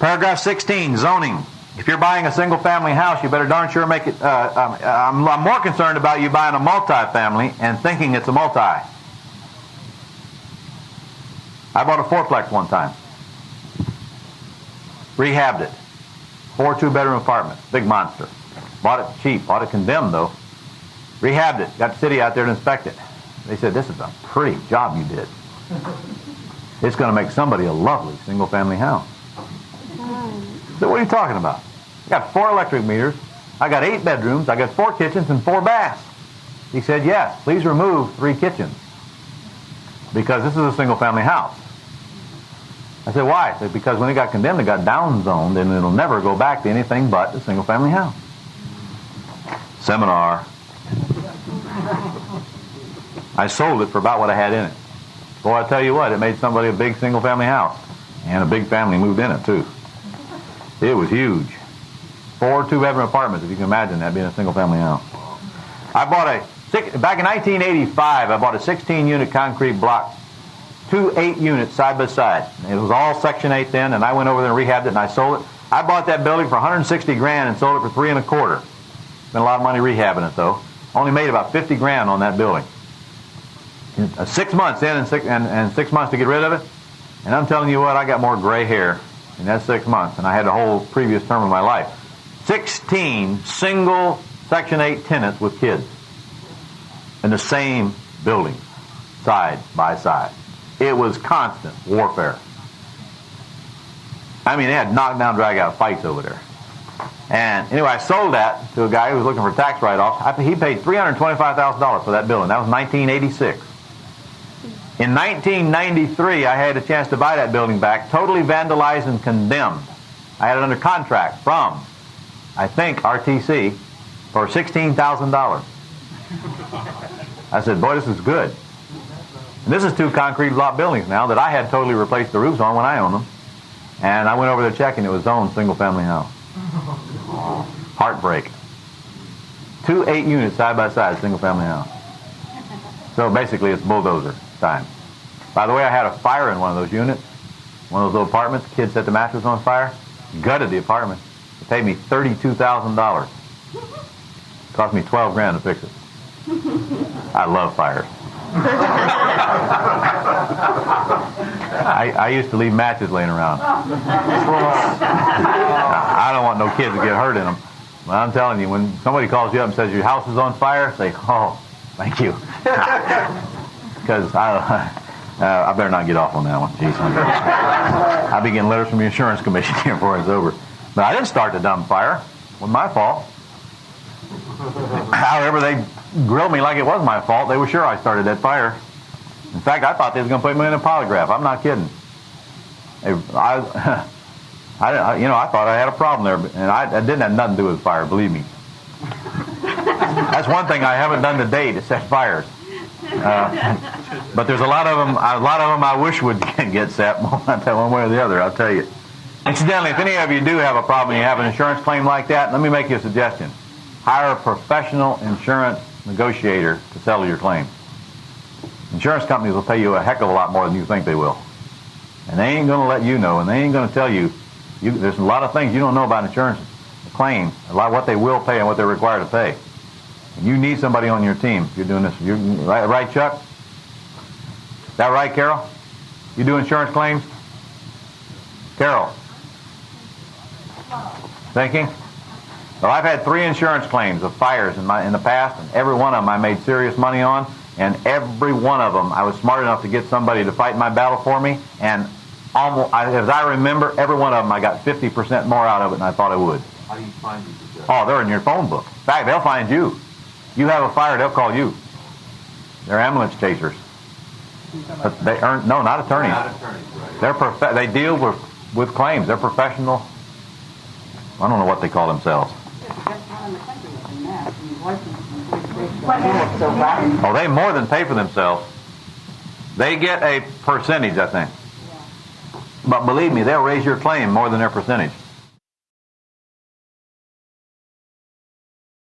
Paragraph 16, zoning. If you're buying a single-family house, you better darn sure make it... I'm more concerned about you buying a multi-family and thinking it's a multi. I bought a fourplex one time. Rehabbed it. 4 two-bedroom apartments. Big monster. Bought it cheap. Bought it condemned, though. Rehabbed it. Got the city out there to inspect it. They said, this is a pretty job you did. It's going to make somebody a lovely single-family house. So what are you talking about? I got 4 electric meters. I got 8 bedrooms. I got 4 kitchens and 4 baths. He said, yes, please remove 3 kitchens. Because this is a single-family house. I said, why? He said, because when it got condemned, it got down-zoned, and it'll never go back to anything but a single-family house. Seminar. I sold it for about what I had in it. Boy, I tell you what, it made somebody a big single-family house. And a big family moved in it, too. It was huge. 4 two-bedroom apartments, if you can imagine that being a single-family house. Back in 1985, I bought a 16-unit concrete block, 2 8-units side by side. It was all Section 8 then, and I went over there and rehabbed it, and I sold it. I bought that building for $160 grand and sold it for $3 1/4. Spent a lot of money rehabbing it, though. Only made about $50 grand on that building. 6 months in and 6 months to get rid of it. And I'm telling you what, I got more gray hair in that 6 months than I had the whole previous term of my life. 16 single Section 8 tenants with kids in the same building, side by side. It was constant warfare. I mean, they had knock-down, drag-out fights over there. And anyway, I sold that to a guy who was looking for tax write-offs. He paid $325,000 for that building. That was 1986. In 1993, I had a chance to buy that building back, totally vandalized and condemned. I had it under contract from, I think, RTC for $16,000. I said, boy, this is good. And this is 2 concrete block buildings now that I had totally replaced the roofs on when I owned them. And I went over there checking. It was zoned single-family house. Heartbreak. 2 8-units side by side, single-family house. So basically, it's bulldozer time. By the way, I had a fire in one of those units, one of those little apartments. Kids set the mattress on fire, gutted the apartment. It paid me $32,000. Cost me $12 grand to fix it. I love fires. I used to leave matches laying around. I don't want no kids to get hurt in them. But I'm telling you, when somebody calls you up and says your house is on fire, say, oh, thank you. Because I better not get off on that one. Jeez, I'll be getting letters from the insurance commission here before it's over. But I didn't start the dumb fire. It wasn't my fault. However, they grilled me like it was my fault. They were sure I started that fire. In fact, I thought they was going to put me in a polygraph. I'm not kidding. I thought I had a problem there, and I didn't have nothing to do with fire, believe me. That's one thing I haven't done to date, is set fires. But there's a lot of them I wish would get set one way or the other, I'll tell you. Incidentally, if any of you do have a problem, you have an insurance claim like that, let me make you a suggestion. Hire a professional insurance negotiator to settle your claim. Insurance companies will pay you a heck of a lot more than you think they will. And they ain't going to let you know, and they ain't going to tell you, there's a lot of things you don't know about insurance claims, a lot of what they will pay and what they're required to pay. And you need somebody on your team if you're doing this. Right, Chuck? Is that right, Carol? You do insurance claims? Carol? Thinking? Well, I've had 3 insurance claims of fires in the past, and every one of them I made serious money on, and every one of them I was smart enough to get somebody to fight my battle for me, and as I remember, every one of them I got 50% more out of it than I thought I would. How do you find these? Oh, they're in your phone book. In fact, they'll find you. You have a fire, they'll call you. They're ambulance chasers. But they earn, no, not attorneys. Not attorneys, right. They deal with claims. They're professional. I don't know what they call themselves. Oh, they more than pay for themselves. They get a percentage, I think. But believe me, they'll raise your claim more than their percentage.